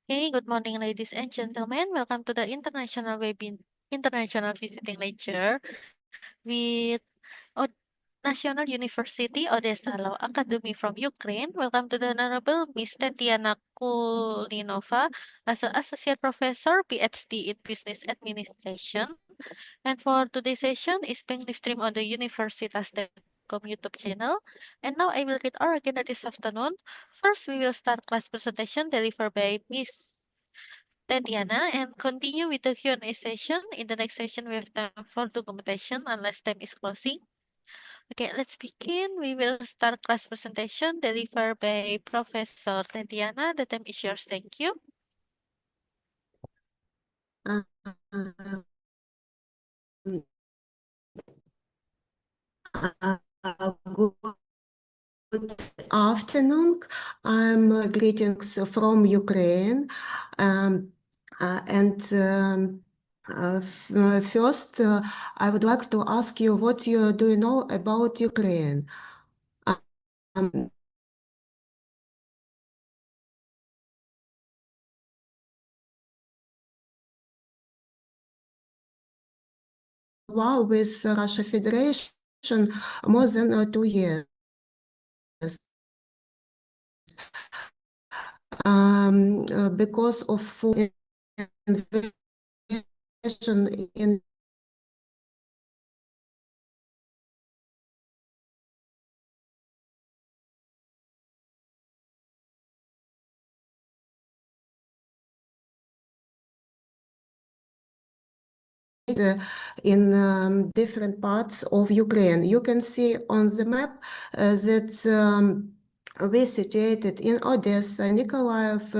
Okay, good morning, ladies and gentlemen. Welcome to the International Visiting Lecture with Od National University Odesa Law Academy from Ukraine. Welcome to the Honorable Miss Tetiana Kuklinova as an Associate Professor, PhD in Business Administration. And for today's session is being live streamed on the Universitas STEKOM YouTube channel. And now I will read our agenda this afternoon. First, we will start class presentation delivered by Miss Tetiana and continue with the Q&A session. In the next session, we have time for documentation unless time is closing. Okay, let's begin. We will start class presentation delivered by Professor Tetiana. The time is yours. Thank you. Good afternoon. I'm greetings from Ukraine. First, I would like to ask you what you do you know about Ukraine? Wow, with Russia Federation more than 2 years. Because of invasion in different parts of Ukraine. You can see on the map that we're situated in Odesa, Nikolaev,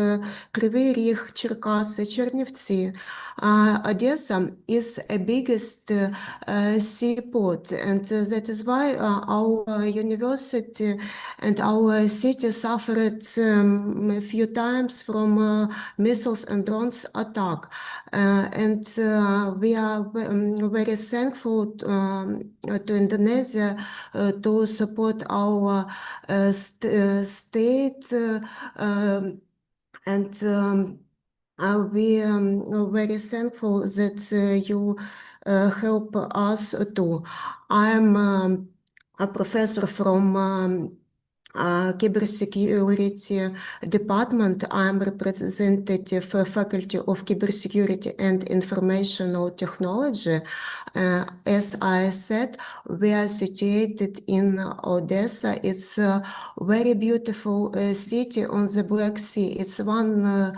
Kryvyi Rih, Cherkasy, Chernivtsi. Odesa is a biggest seaport, and that is why our university and our city suffered a few times from missiles and drones attack. And we are very thankful to Indonesia to support our state and we are very thankful that you help us too. I'm a professor from cybersecurity department. I'm representative faculty of cybersecurity and informational technology. As I said, we are situated in Odesa. It's a very beautiful city on the Black Sea. It's one of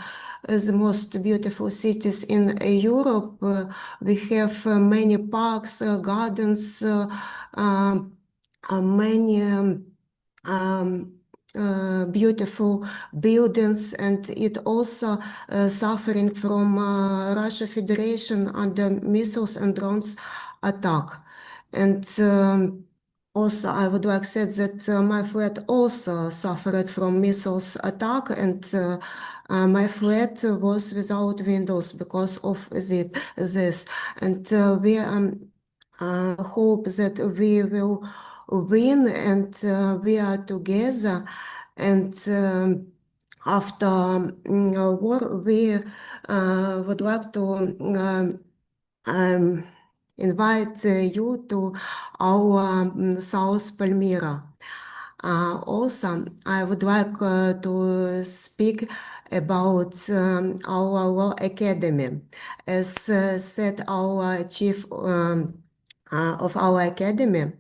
the most beautiful cities in Europe. We have many parks, gardens, many beautiful buildings, and it also suffering from Russia Federation under missiles and drones attack. And also I would like to say that my flat also suffered from missiles attack, and my flat was without windows because of this. And we hope that we will win, and we are together. And after war, we would like to invite you to our South Palmyra. Also, I would like to speak about our law academy. As said our chief of our academy,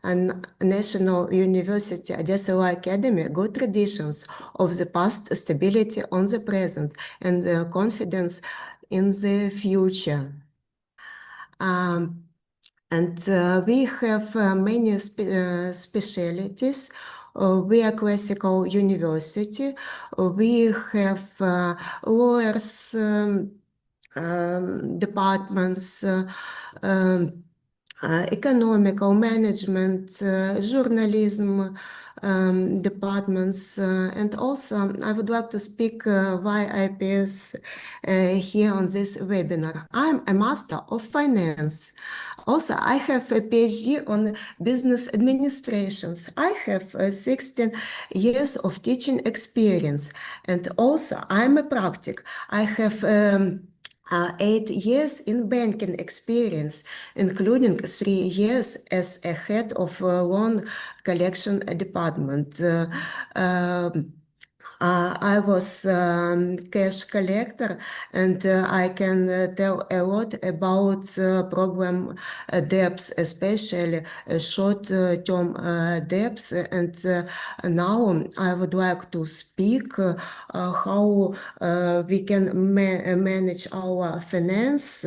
and National University Odesa Law Academy, good traditions of the past, stability on the present, and confidence in the future. And we have many specialties. We are classical university. We have lawyers departments, economical management, journalism departments, and also I would like to speak why IPS here on this webinar. I'm a master of finance. Also, I have a PhD on business administrations. I have 16 years of teaching experience, and also I'm a practic. I have 8 years in banking experience, including 3 years as a head of a loan collection department. I was cash collector, and I can tell a lot about problem debts, especially short-term debts. And now I would like to speak how we can manage our finance,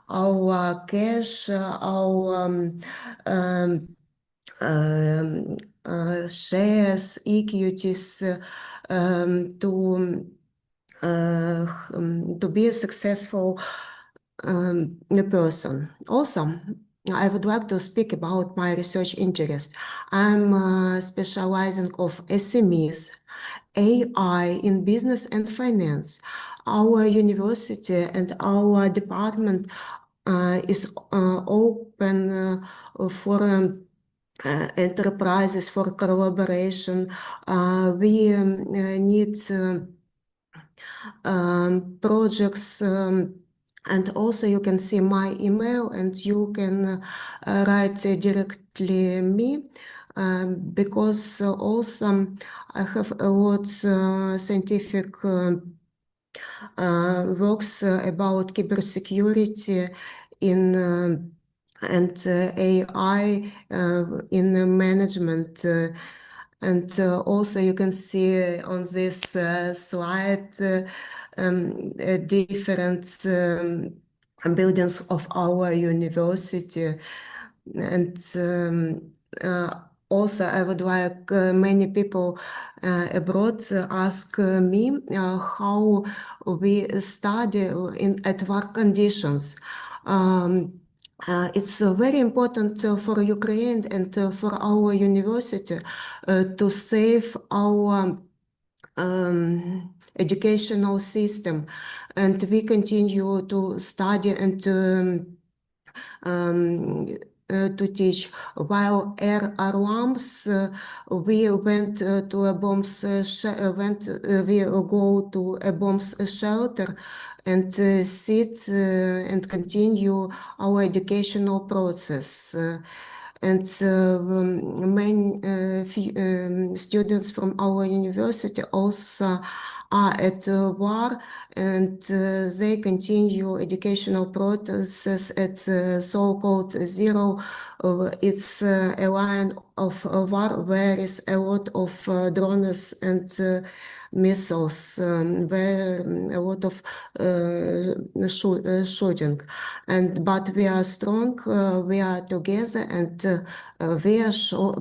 our cash, our shares, equities, to be a successful person. Also, I would like to speak about my research interest. I'm specializing of SMEs, AI in business and finance. Our university and our department is open for enterprises, for collaboration. We need projects, and also you can see my email, and you can write directly me, because also I have a lot scientific works about cybersecurity in and AI in management. And also you can see on this slide different buildings of our university. And also I would like many people abroad ask me how we study at work conditions. It's very important for Ukraine and for our university to save our educational system, and we continue to study and to teach. While air alarms, we went to a bombs we go to a bombs shelter and sit and continue our educational process. And many students from our university also are at war, and they continue educational process at so-called zero. It's a line of war where is a lot of drones and missiles, where a lot of shooting. But we are strong, we are together, and we are sure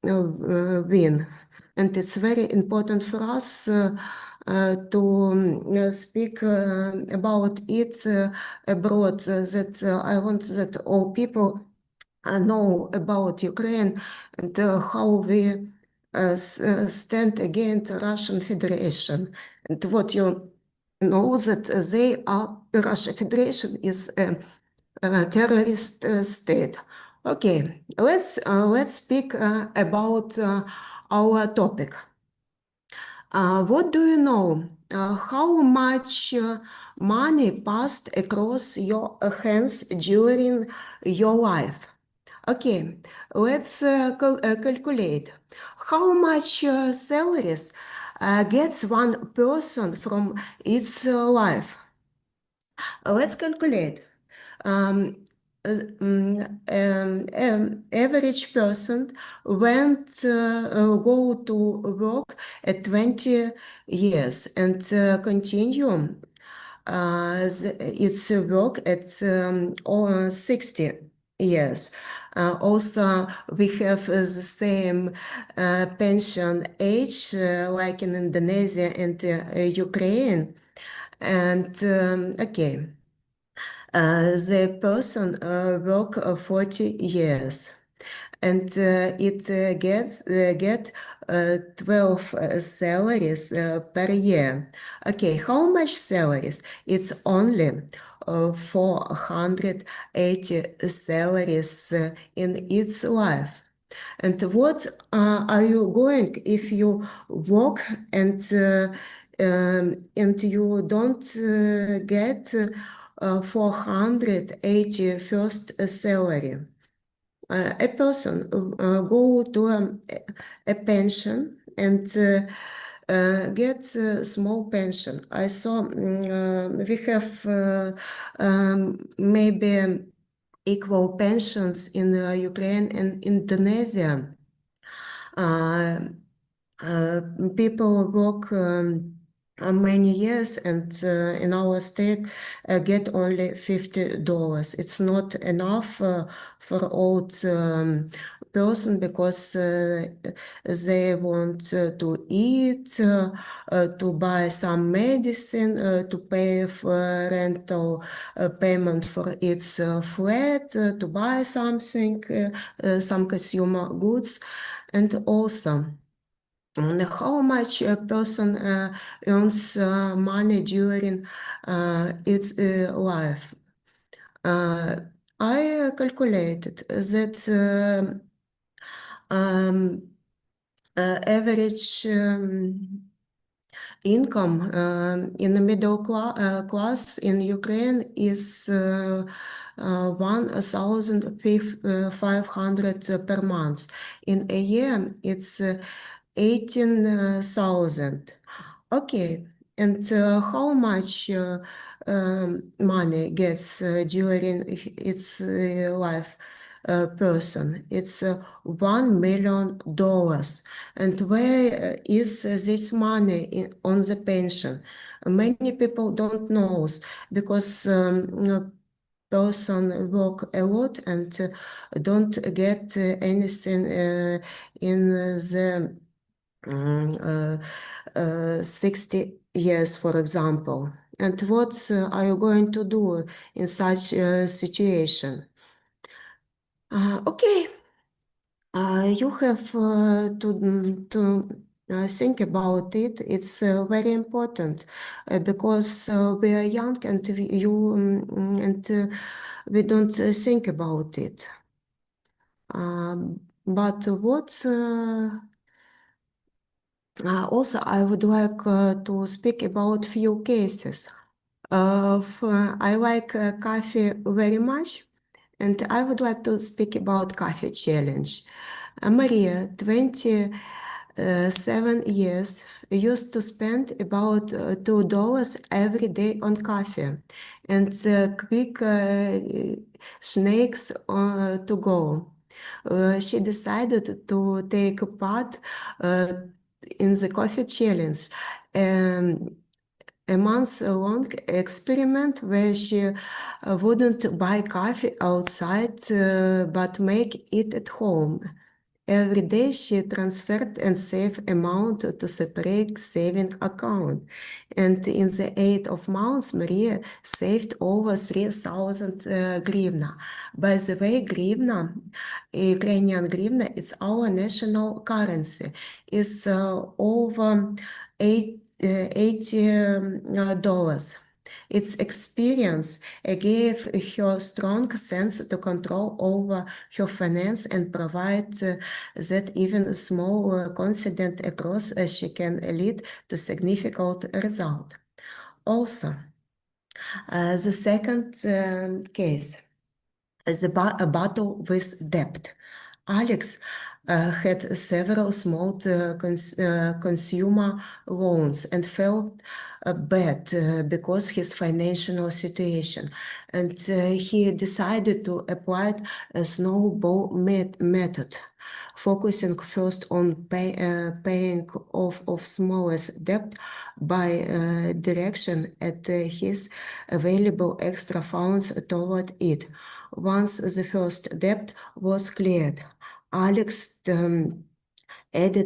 win. And it's very important for us to speak about it abroad, that I want that all people know about Ukraine and how we stand against Russian Federation. And what you know that they are, Russian Federation is a terrorist state. Okay, let's speak about our topic. What do you know? How much money passed across your hands during your life? Okay, let's calculate. How much salaries gets one person from its life? Let's calculate. Average person went go to work at 20 years and continue its work at 60 years. Also, we have the same pension age like in Indonesia and Ukraine. And okay, the person work 40 years. And it get 12 salaries per year. Okay, how much salaries? It's only 480 salaries in its life. And what are you going if you work and you don't get 480 first salary? A person go to a pension and get a small pension. I saw we have maybe equal pensions in Ukraine and Indonesia. Uh, People work many years and in our state get only $50. It's not enough for old person because they want to eat, to buy some medicine, to pay for rental payment for its flat, to buy something, some consumer goods, and also how much a person earns money during its life. I calculated that average income in the middle class in Ukraine is 1,500 per month. In a year, it's 18,000. Okay, and how much money gets during its life person? It's $1 million. And where is this money on the pension? Many people don't know because person work a lot and don't get anything in the 60 years, for example. And what are you going to do in such a situation? Okay, you have to think about it. It's very important because we are young and we don't think about it. But what also I would like to speak about few cases. I like coffee very much, and I would like to speak about coffee challenge. Maria, 27 years, used to spend about $2 every day on coffee and quick snacks to go. She decided to take part in the coffee challenge. A month-long experiment where she wouldn't buy coffee outside but make it at home. Every day she transferred and saved amount to separate saving account. And in the 8 of months, Maria saved over 3,000 grivna. By the way, grivna, Ukrainian grivna, it's our national currency. It's over $80. Its experience gave her strong sense to control over her finance and provide that even small confident across she can lead to significant result. Also, the second case is a battle with debt. Alex had several small consumer loans and felt bad because his financial situation. And he decided to apply a snowball method, focusing first on paying off of smallest debt by direction at his available extra funds toward it. Once the first debt was cleared, Alex added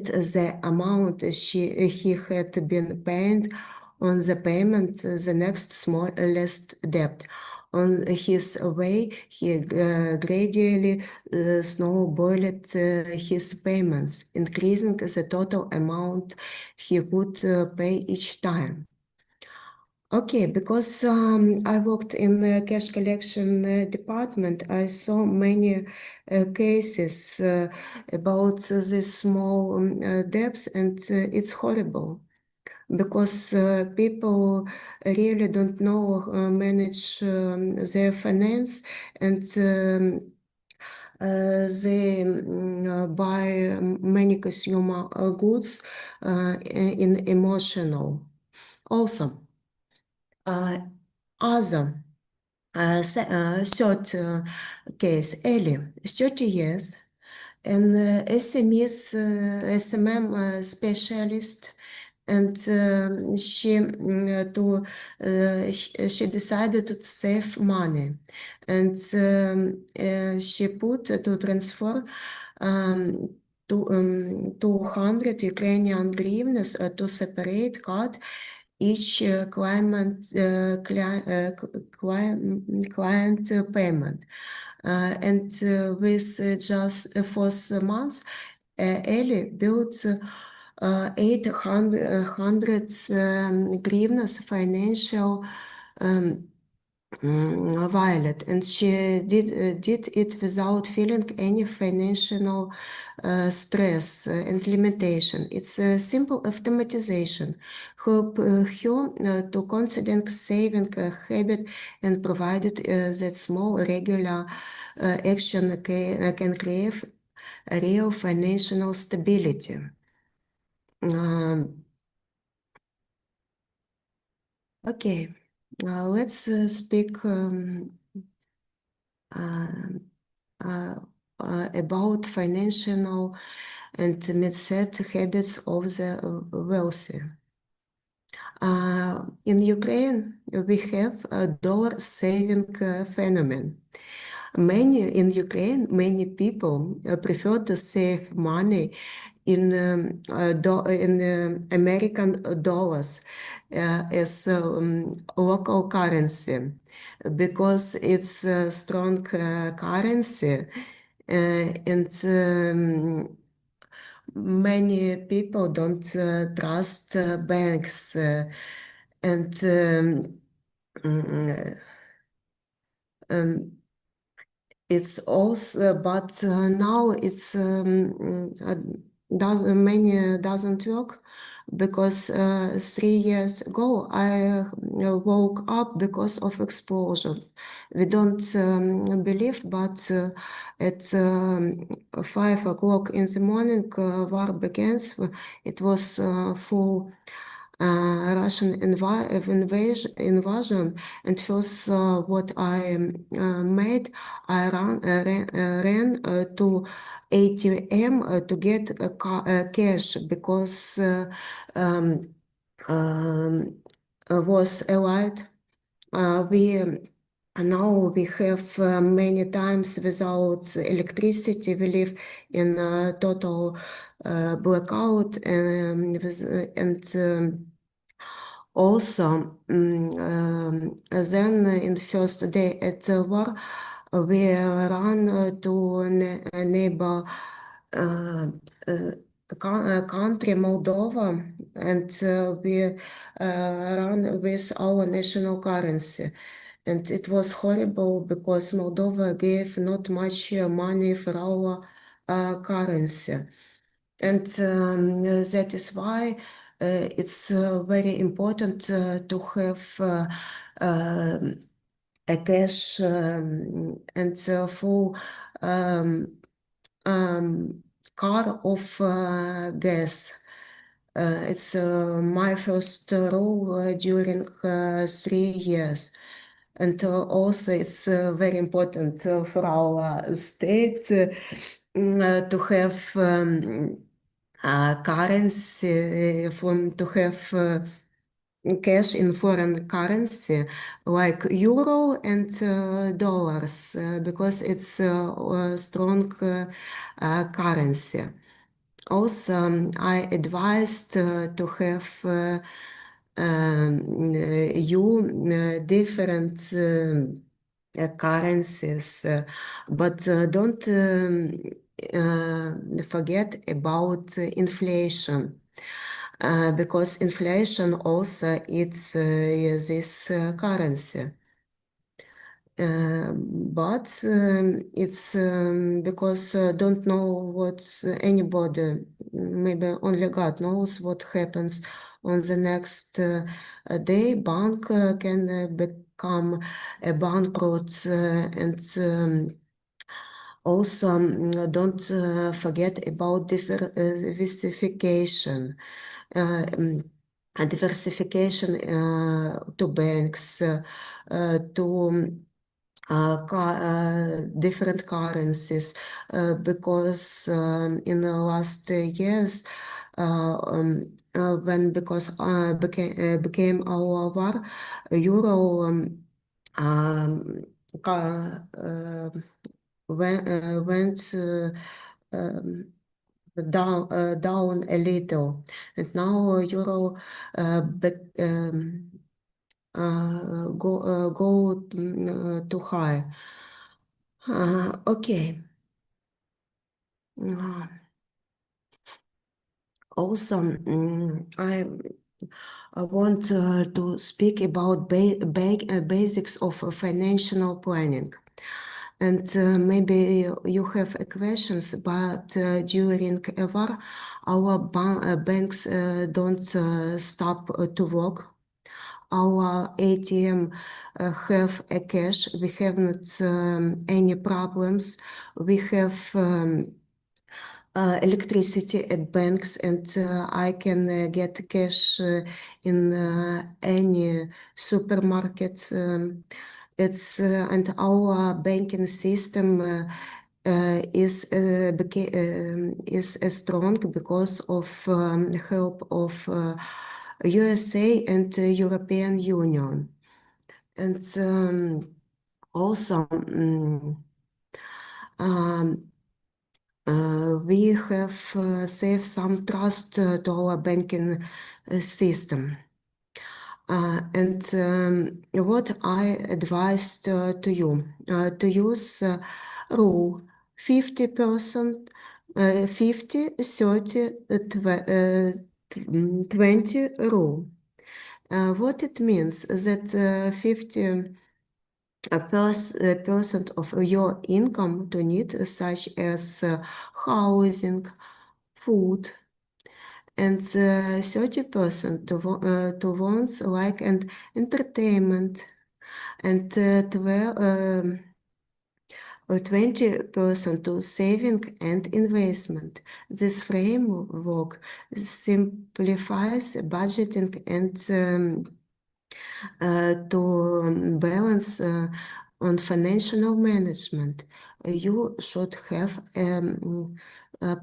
the amount he had been paying on the payment the next smallest debt. On his way, he gradually snowballed his payments, increasing the total amount he would pay each time. Okay, because I worked in the cash collection department, I saw many cases about these small debts, and it's horrible because people really don't know manage their finance, and they buy many consumer goods in emotional. Also, other third case, Ellie, 30 years, an SMM specialist, and she decided to save money, and she put to transfer to 200 Ukrainian hryvnias to separate card each client payment. And with just 4 months, Ellie built 800 hryvnias financial Violet, and she did it without feeling any financial stress and limitation. It's a simple automatization. Help her to confident saving habit and provided that small regular action can create a real financial stability. Okay, let's speak about financial and mindset habits of the wealthy. In Ukraine, we have a dollar saving phenomenon. In Ukraine, many people prefer to save money in American dollars as local currency because it's a strong currency, and many people don't trust banks, and it's also, but now it's doesn't work because 3 years ago I woke up because of explosions. We don't believe, but at 5 o'clock in the morning, war begins. It was full Russian invasion, and first what I made, I ran to ATM to get cash because was allied. We Now we have many times without electricity. We live in total blackout, and also, then in the first day at war, we ran to a neighbor country, Moldova, and we ran with our national currency. And it was horrible because Moldova gave not much money for our currency. And that is why it's very important to have a cash and full car of gas. It's my first role during 3 years. And also it's very important for our state to have currency, to have cash in foreign currency like euro and dollars because it's a strong currency. Also, I advised to have different currencies, but don't forget about inflation. Because inflation also eats this currency. But it's because don't know what anybody, maybe only God knows what happens on the next day. Bank can become a bankrupt, and also don't forget about diversification. Diversification to banks, to different currencies, because in the last years, when because became our war, euro went down a little, and now euro go too high. Okay. Also, I want to speak about basics of financial planning. And maybe you have questions, but during a war, our banks don't stop to work. Our ATM have a cash. We have not any problems. We have electricity at banks, and I can get cash in any supermarket. It's and our banking system is strong because of help of USA and European Union, and also. We have saved some trust to our banking system. And what I advised to you, to use rule 50%, 50, 30, 20 rule. What it means that 50 a percent of your income to need, such as housing, food, and 30% to wants like and entertainment, and 20% to saving and investment. This framework simplifies budgeting and to balance on financial management. You should have a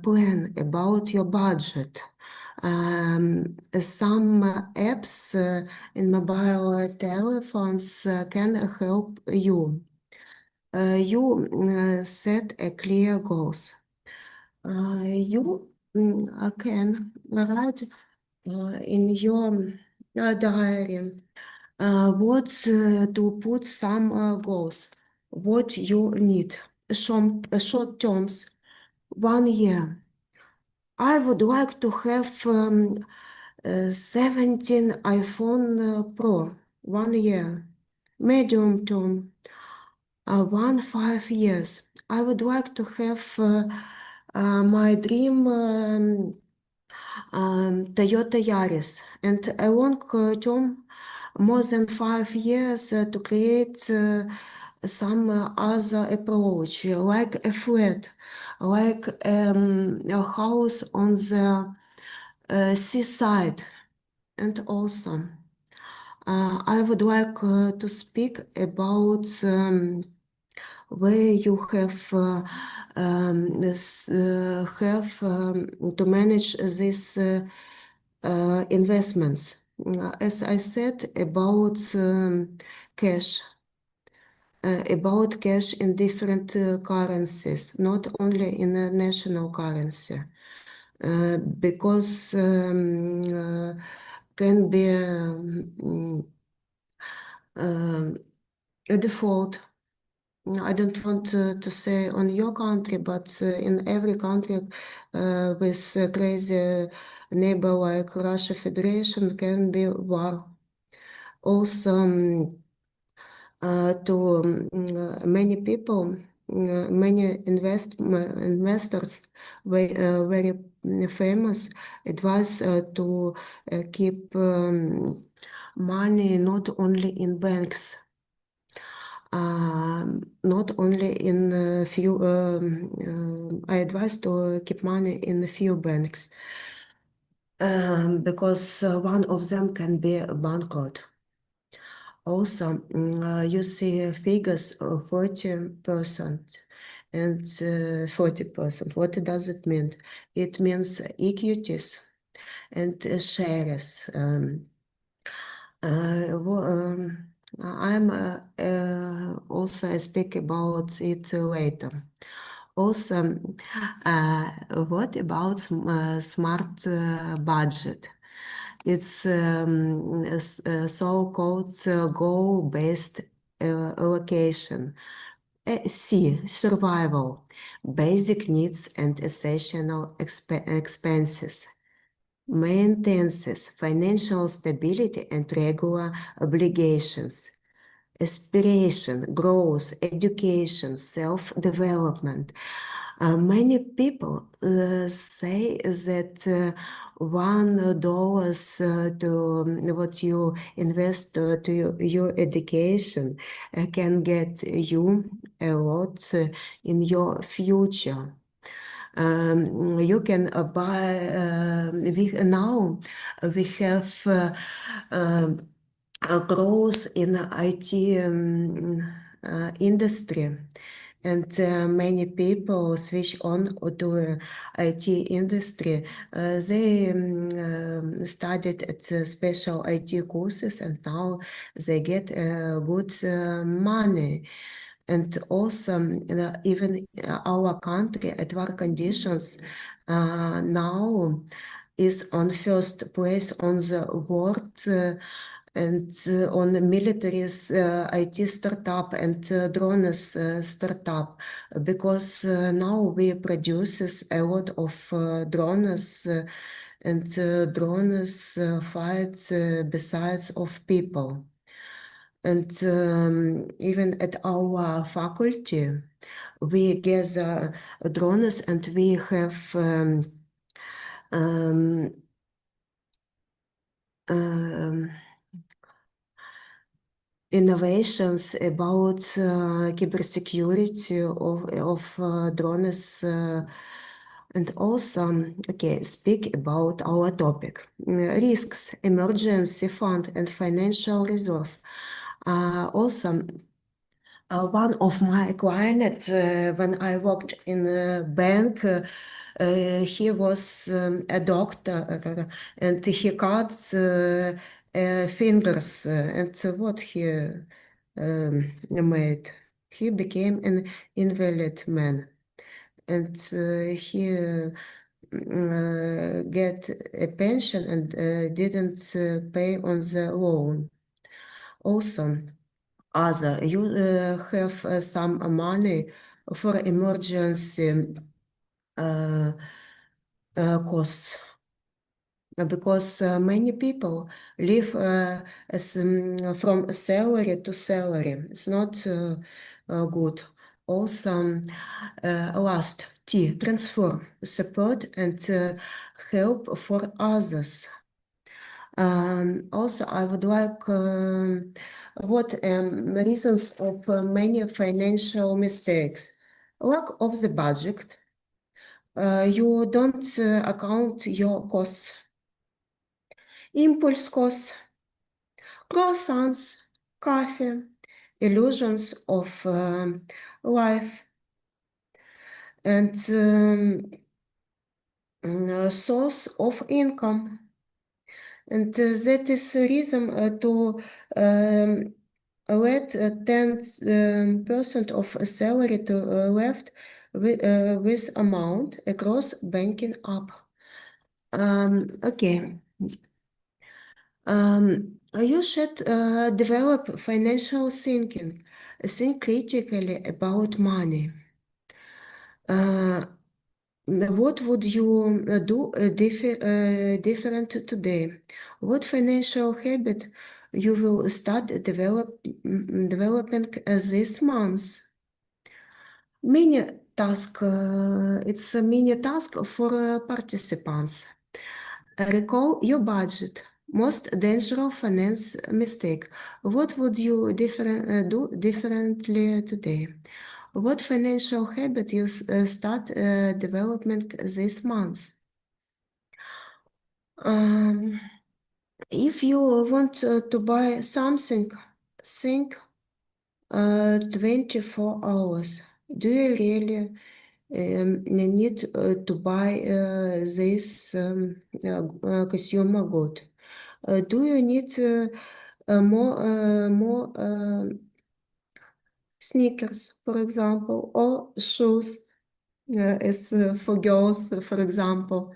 plan about your budget. Some apps in mobile telephones can help you. You set a clear goals. You can write in your diary what to put some goals, what you need, short terms, 1 year. I would like to have 17 iPhone Pro, 1 year. Medium term, 5 years. I would like to have my dream Toyota Yaris, and a long term, more than 5 years, to create some other approach, like a flat, like a house on the seaside. And also, I would like to speak about where you have to manage these investments. As I said about cash, in different currencies, not only in a national currency, because can be a default. I don't want to say on your country, but in every country with a crazy neighbor like Russia Federation can be war. Also, to many people, many investors, very famous, advise to keep money not only in banks, not only in few. I advise to keep money in a few banks because one of them can be bankrupt. Also, you see figures of 40% and 40%. What does it mean? It means equities and shares. I'm also I speak about it later. Also, what about smart budget? It's a so-called goal-based allocation. C, survival, basic needs and essential expenses. Maintenance, financial stability and regular obligations. Aspiration, growth, education, self-development. Many people say that $1 to what you invest to your education can get you a lot in your future. You can buy, now we have a growth in IT industry, and many people switch on to IT industry. They studied at special IT courses, and now they get good money. And also, even our country at work conditions now is on first place on the world and on military's IT startup and drones startup, because now we produces a lot of drones and drones fight besides of people. And even at our faculty, we gather drones and we have innovations about cybersecurity of drones. And also, okay, speak about our topic. Risks, emergency fund and financial reserve. Also, one of my clients, when I worked in a bank, he was a doctor and he cut fingers. And what he made? He became an invalid man. And he get a pension and didn't pay on the loan. Also, other, you have some money for emergency costs, because many people live from salary to salary. It's not good. Also, last, T, transform, support and help for others. Also, I would like what reasons of many financial mistakes. Lack of the budget. You don't account your costs. Impulse costs, croissants, coffee, illusions of life, and source of income. And that is a reason to let 10% of a salary to left with amount across banking app. Okay. You should develop financial thinking. Think critically about money. What would you do different today? What financial habit you will start developing this month? Mini task. It's a mini task for participants. Recall your budget. Most dangerous finance mistake. What would you do differently today? What financial habit you start developing this month? Um, if you want to buy something, think 24 hours. Do you really need to buy this consumer good? Do you need more sneakers, for example, or shoes, as for girls, for example?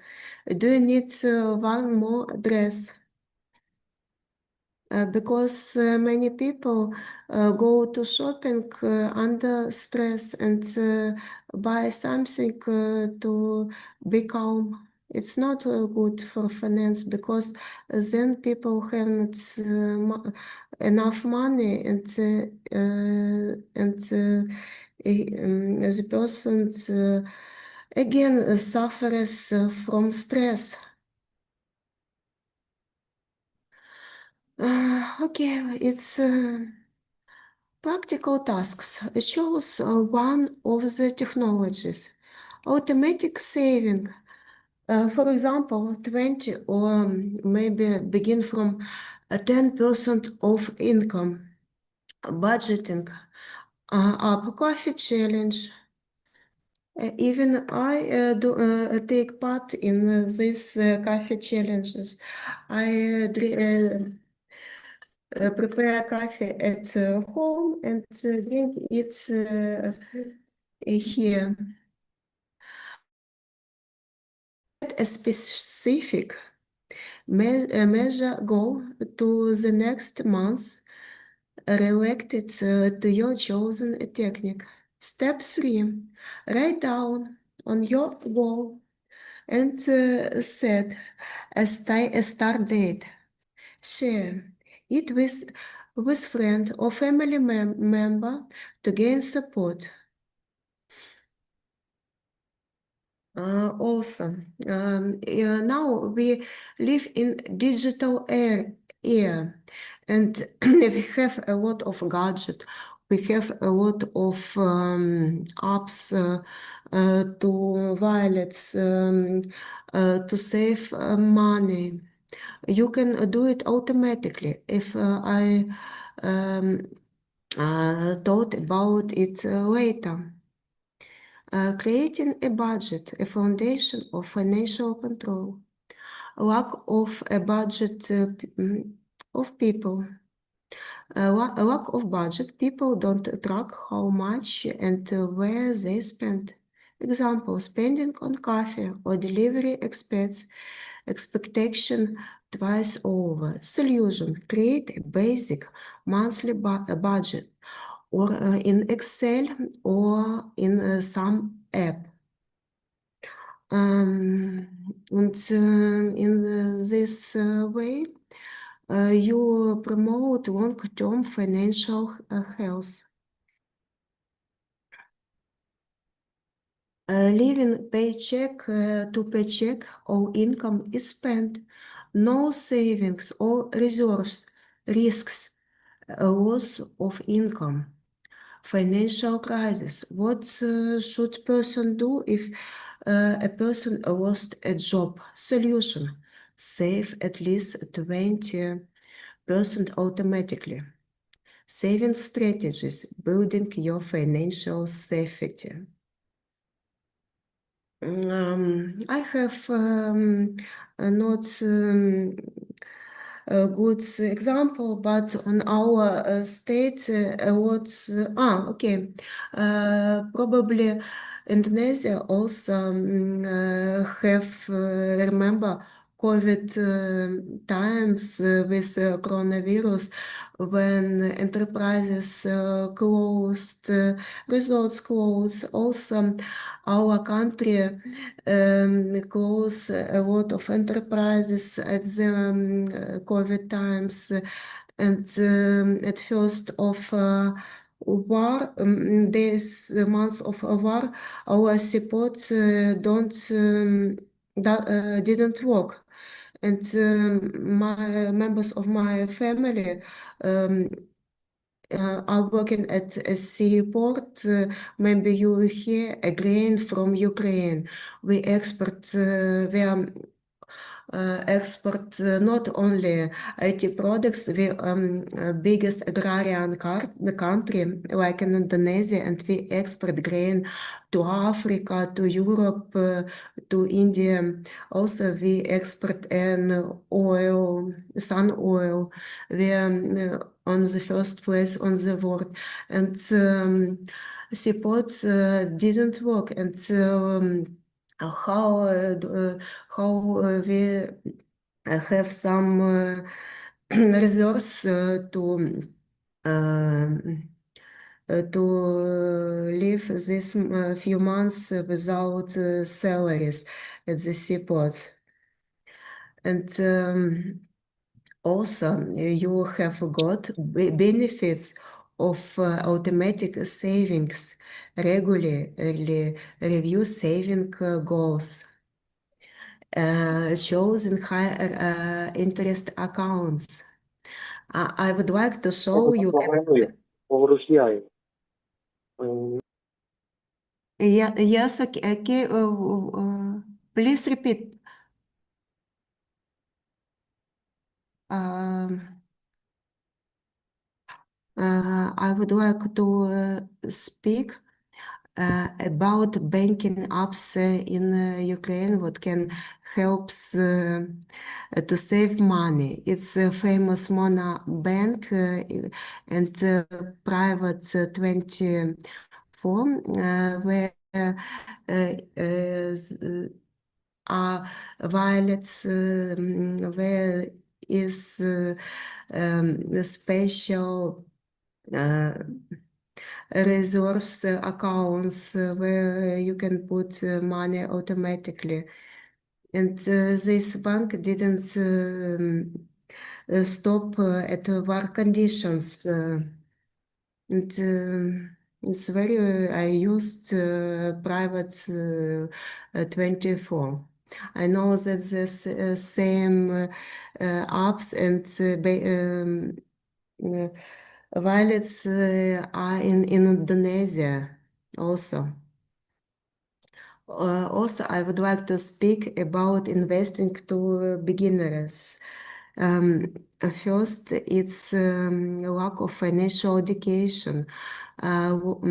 Do you need one more dress? Because many people go to shopping under stress and buy something to be calm. It's not good for finance because then people have not enough money and the person again suffers from stress. Okay, it's practical tasks. Choose one of the technologies. Automatic saving, for example, 20 or maybe begin from 10% of income. Budgeting, up coffee challenge. Even I do take part in these coffee challenges. I prepare coffee at home and drink it here. Set a specific measure goal to the next month related to your chosen technique. Step 3. Write down on your goal and set a start date. Share it with friend or family member to gain support. Awesome. Now we live in digital era, and we have a lot of gadget. We have a lot of apps to wallets to save money. You can do it automatically. If I thought about it later. Creating a budget, a foundation of financial control. Lack of a budget of people. A lack of budget, people don't track how much and where they spend. Example, spending on coffee or delivery expectation twice over. Solution, create a basic monthly budget or in Excel or in some app. And in this way, you promote long-term financial health. Living paycheck to paycheck, all income is spent, no savings or reserves, risks, a loss of income. Financial crisis. What should person do if a person lost a job? Solution. Save at least 20% automatically. Saving strategies, building your financial safety. I have not a good example, but on our state, what? Okay. Probably Indonesia also have remember COVID times with coronavirus, when enterprises closed, resorts closed, also our country closed a lot of enterprises at the COVID times, and at first of war, this months of war, our support don't didn't work, and my members of my family are working at a seaport. Maybe you hear a grain from Ukraine. We export not only IT products, we biggest agrarian the country like in Indonesia, and we export grain to Africa, to Europe, to India. Also, we export an oil, sun oil. We are on the first place on the world, and supports didn't work, and how we have some resource to live this few months without salaries at the seaports. And also, you have got benefits of automatic savings, regularly review saving goals, shows in higher interest accounts. I would like to show you. Rusia. Yeah, yes, okay, please repeat. I would like to speak about banking apps in Ukraine, what can helps to save money. It's a famous Mona Bank and private 24 where are violets, where is the special resource accounts where you can put money automatically. And this bank didn't stop at war conditions. And it's very, I used private 24. I know that the same apps and violets are in Indonesia also. Also, I would like to speak about investing to beginners. First, it's lack of financial education, low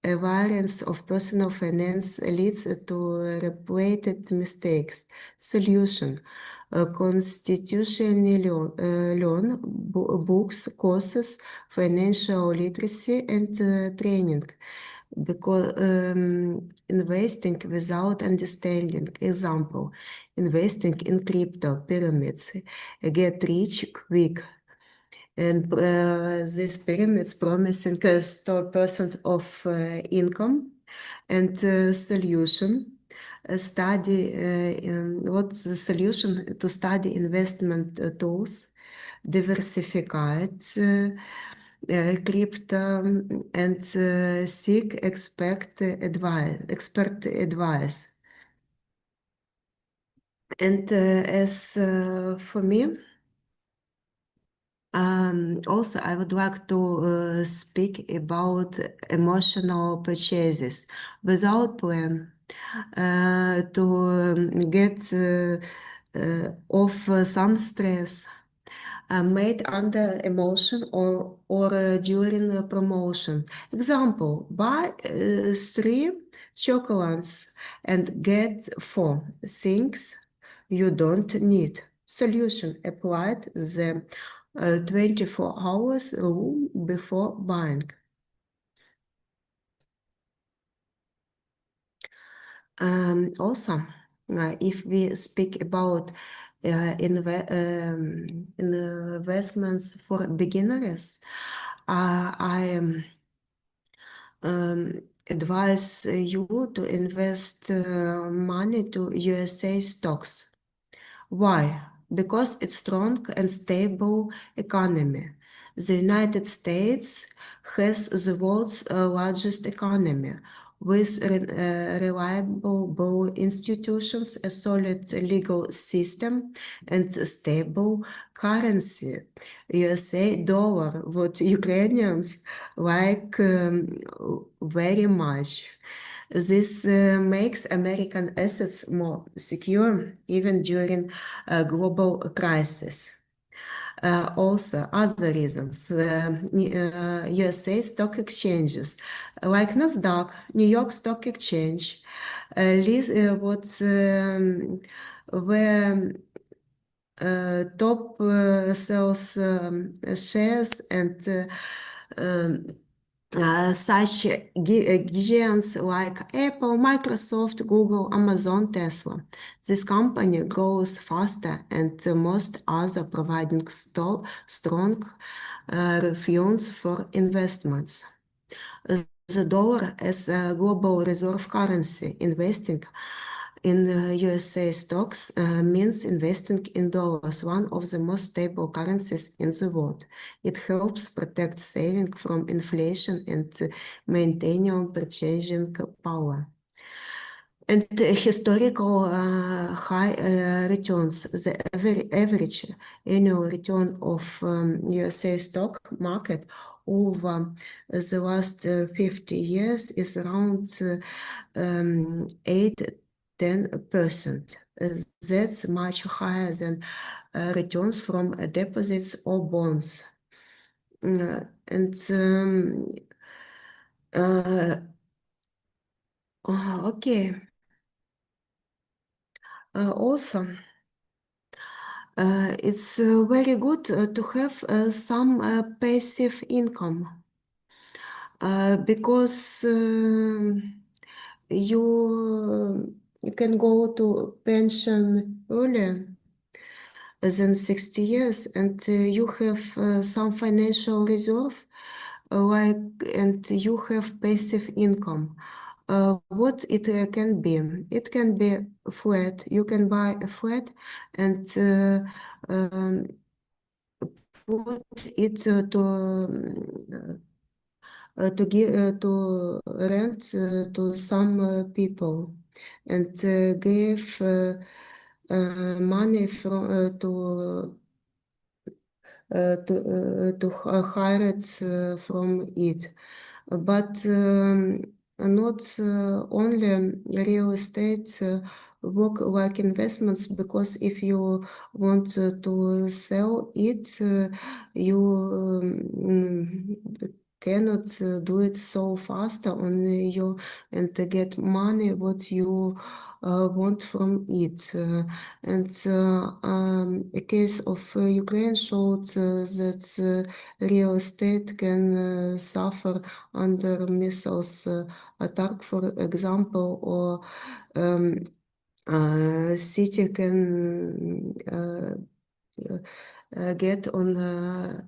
awareness of personal finance leads to repeated mistakes. Solution: constitutional loan, books, courses, financial literacy, and training. Because investing without understanding, example, investing in crypto pyramids, get rich quick, and these pyramids promising a 100% of income, and solution. Study what's the solution to study investment tools, diversified crypto, and seek expert advice. And as for me, also I would like to speak about emotional purchases without plan, to get off some stress made under emotion or during a promotion. Example, buy 3 chocolates and get 4 things you don't need. Solution: applied the 24 hours rule before buying. Also, if we speak about investments for beginners, I advise you to invest money to USA stocks. Why? Because it's strong and stable economy. The United States has the world's largest economy, with reliable institutions, a solid legal system, and a stable currency. USA dollar, what Ukrainians like very much. This makes American assets more secure even during a global crisis. Also, other reasons, USA stock exchanges like NASDAQ, New York Stock Exchange, where top sells shares and such giants like Apple, Microsoft, Google, Amazon, Tesla. This company grows faster and most other providing strong returns for investments. The dollar as a global reserve currency, investing in USA stocks means investing in dollars, one of the most stable currencies in the world. It helps protect saving from inflation and maintaining purchasing power. And historical high returns, the average annual return of USA stock market over the last 50 years is around 8-10%. That's much higher than returns from deposits or bonds. Okay. Also, it's very good to have some passive income because you can go to pension earlier than 60 years and you have some financial reserve and you have passive income. What it can be? It can be flat. You can buy a flat and put it to give to rent to some people and give money from to hire it from it. But not only real estate work like investments, because if you want to sell it, you cannot do it so fast on you and get money what you want from it. A case of Ukraine showed that real estate can suffer under missiles attack, for example, or city can get on the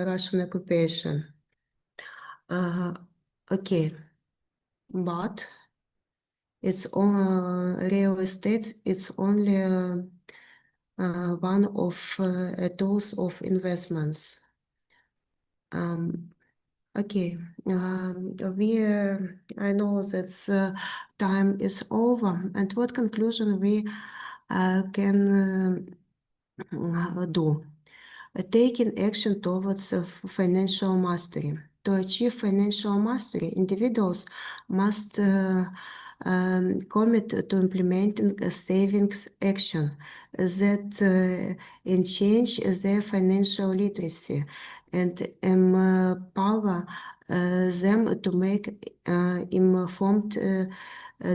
Russian occupation. Okay, but it's real estate. It's only one of tools of investments. Okay, I know that time is over, and what conclusion we can do? Taking action towards financial mastery. To achieve financial mastery, individuals must commit to implementing a savings action that enhance their financial literacy and empower them to make informed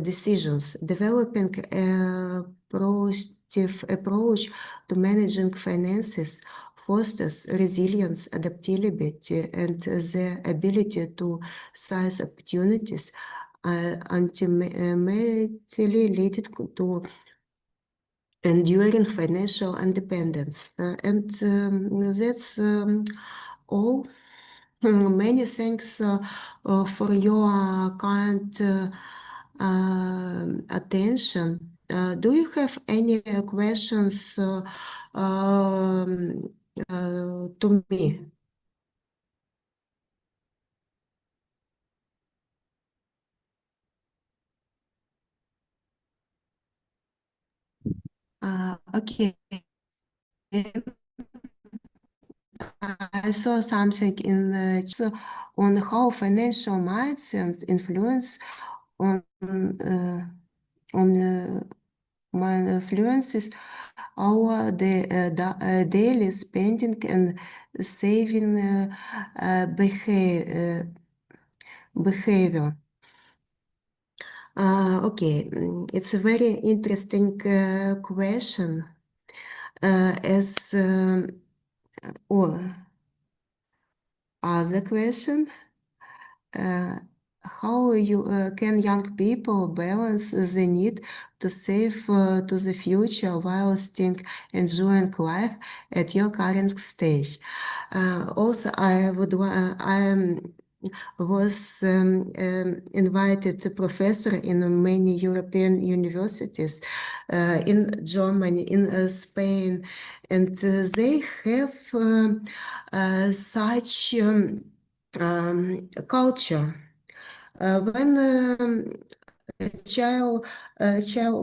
decisions. Developing a proactive approach to managing finances fosters resilience, adaptability, and the ability to seize opportunities ultimately leading to enduring financial independence. And that's all. Many thanks for your kind attention. Do you have any questions to me? Okay. I saw something in the chat on how financial mindset influence on my influences our daily spending and saving behavior. Okay, it's a very interesting question. As or other question, how can young people balance the need to save to the future while still enjoying life at your current stage? Also, I was invited to professor in many European universities, in Germany, in Spain, and they have such culture. When child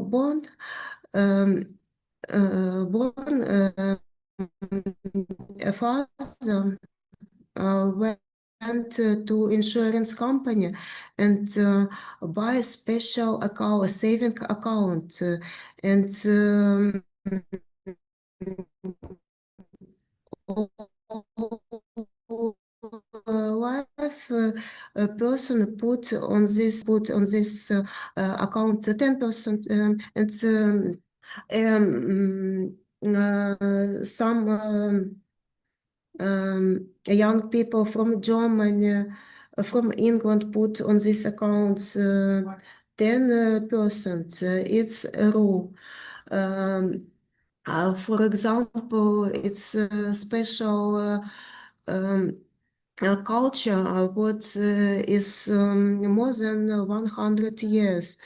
born, a father went to insurance company and buy a special account, a saving account, and life a person put on this account 10%, and some young people from Germany, from England put on this account 10%. It's a rule. For example, it's a special culture what is more than 100 years.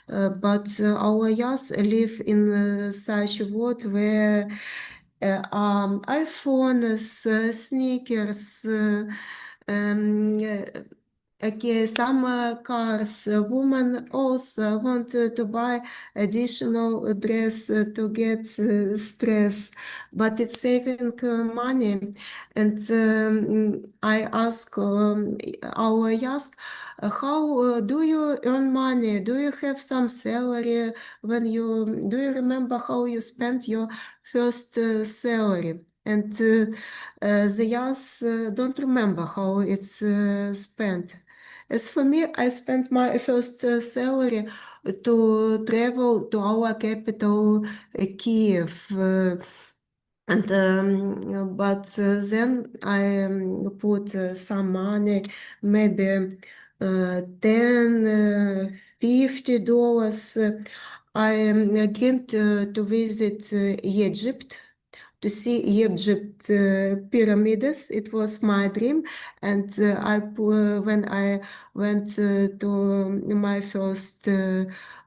But our youth live in such a world where iPhones, sneakers, okay, some cars. Women also want to buy additional dress to get stress, but it's saving money. And I ask our ask, how do you earn money? Do you have some salary? Do you remember how you spent your first salary? And the young don't remember how it's spent. As for me, I spent my first salary to travel to our capital, Kiev. And but then I put some money, maybe 10, $50. I dreamed to visit Egypt, to see Egypt pyramids. It was my dream, and when I went to my first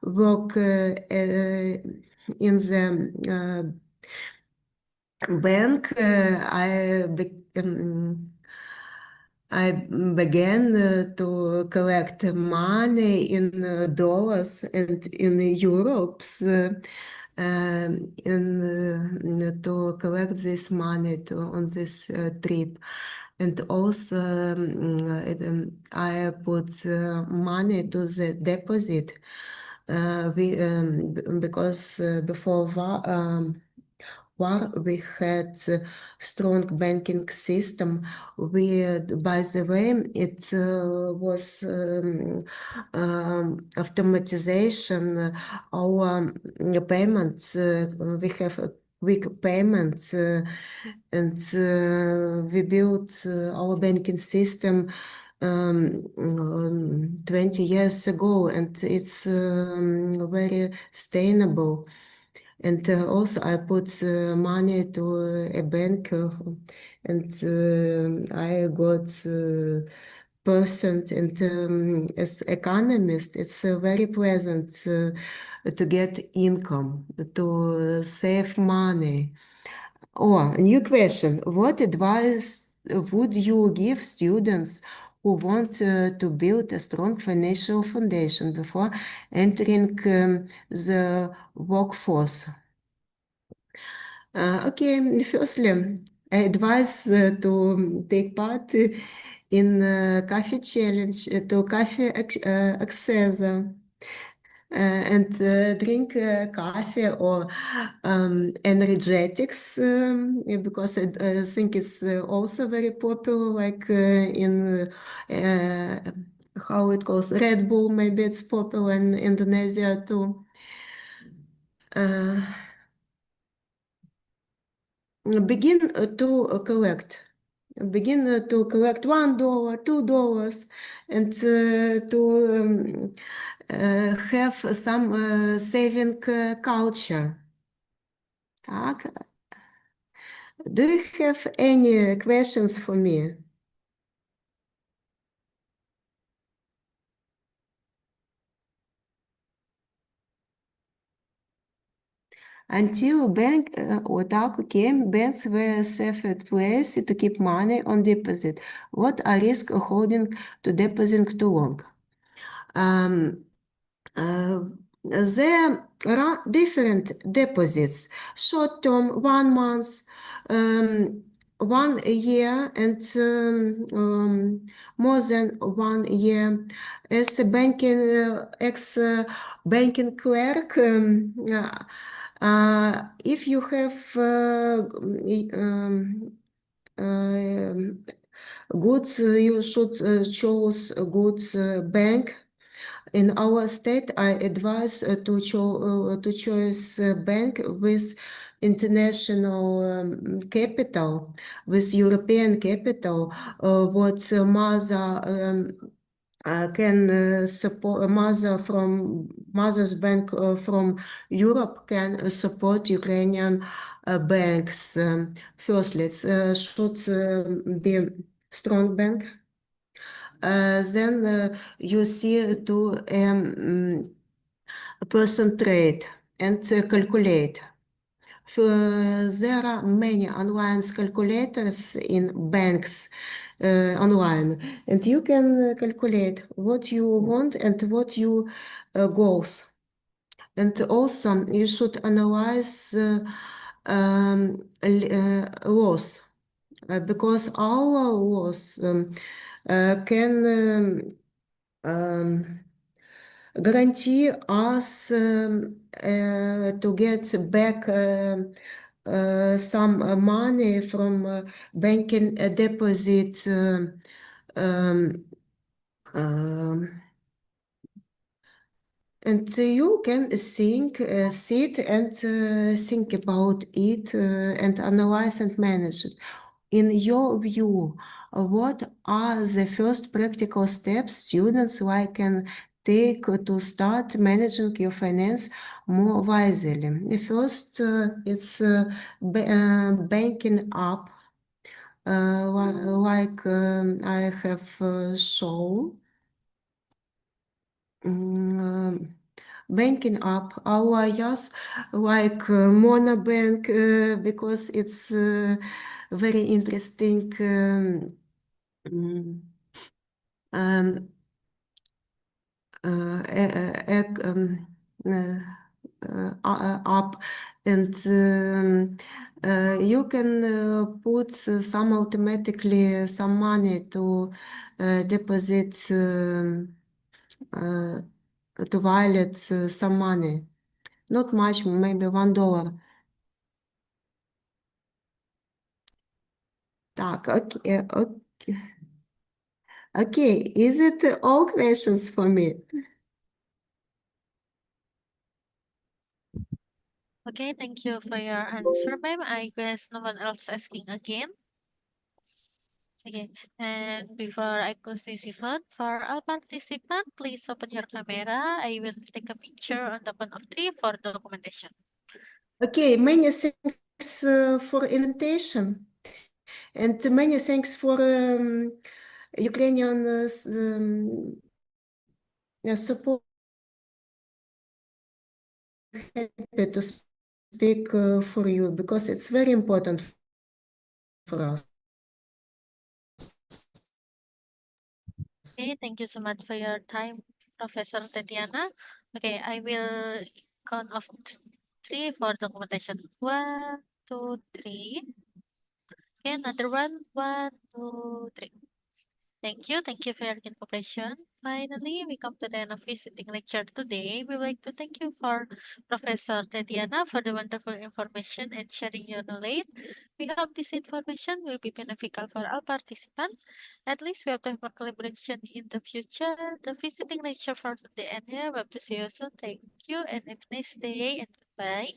work in the bank, I began to collect money in dollars and in euros, to collect this money on this trip. And also I put money to the deposit because before war, we had strong banking system. By the way, it was automatization. Our payments, we have a quick payments, and we built our banking system 20 years ago, and it's very sustainable. And also I put money to a bank, and I got percent. And as economist, it's very pleasant to get income, to save money. Oh, new question. What advice would you give students who want to build a strong financial foundation before entering the workforce? Okay, firstly, I advise to take part in coffee challenge, to coffee access. And drink coffee or energetics, because I think it's also very popular, like in how it calls Red Bull. Maybe it's popular in Indonesia too. Begin to collect. Begin to collect $1, $2, and to have some saving culture. Так. Do you have any questions for me? Until bank or TACO came, banks were a safe place to keep money on deposit. What are risks of holding to deposit too long? There are different deposits: short term, 1 month, 1 year, and more than 1 year. As a banking ex-banking clerk, if you have goods, you should choose a good bank. In our state, I advise to choose a bank with international capital, with European capital, what mother can support Mother's Bank from Europe can support Ukrainian banks. First, let's should be strong bank. Then you see to person trade and calculate. There are many online calculators in banks online, and you can calculate what you want and what you goals. And also, you should analyze loss, because our loss can guarantee us to get back some money from banking deposit. And you can sit and think about it and analyze and manage it. In your view, what are the first practical steps students can take to start managing your finance more wisely? The first, it's banking app, like I have shown. Banking app, our yes, like Monobank, because it's very interesting um, app, and you can put some automatically some money to deposit to wallet some money. Not much, maybe $1. Так, okay, okay. Okay, is it all questions for me? Okay, thank you for your answer, ma'am. I guess no one else asking again. Okay, and before I close this event, for all participants, please open your camera. I will take a picture on the count of three for documentation. Okay, many thanks for invitation, and many thanks for Ukrainian support. Happy to speak for you because it's very important for us. Okay, thank you so much for your time, Professor Tetiana. Okay, I will count off three for documentation. 1, 2, 3. Okay, another one. 1, 2, 3. Thank you for your cooperation. Finally, we come to the end of visiting lecture today. We would like to thank you for Professor Tetiana for the wonderful information and sharing your knowledge. We hope this information will be beneficial for all participants. At least we have time for collaboration in the future. The visiting lecture for today and here. We hope to see you soon. Thank you and have a nice day and goodbye.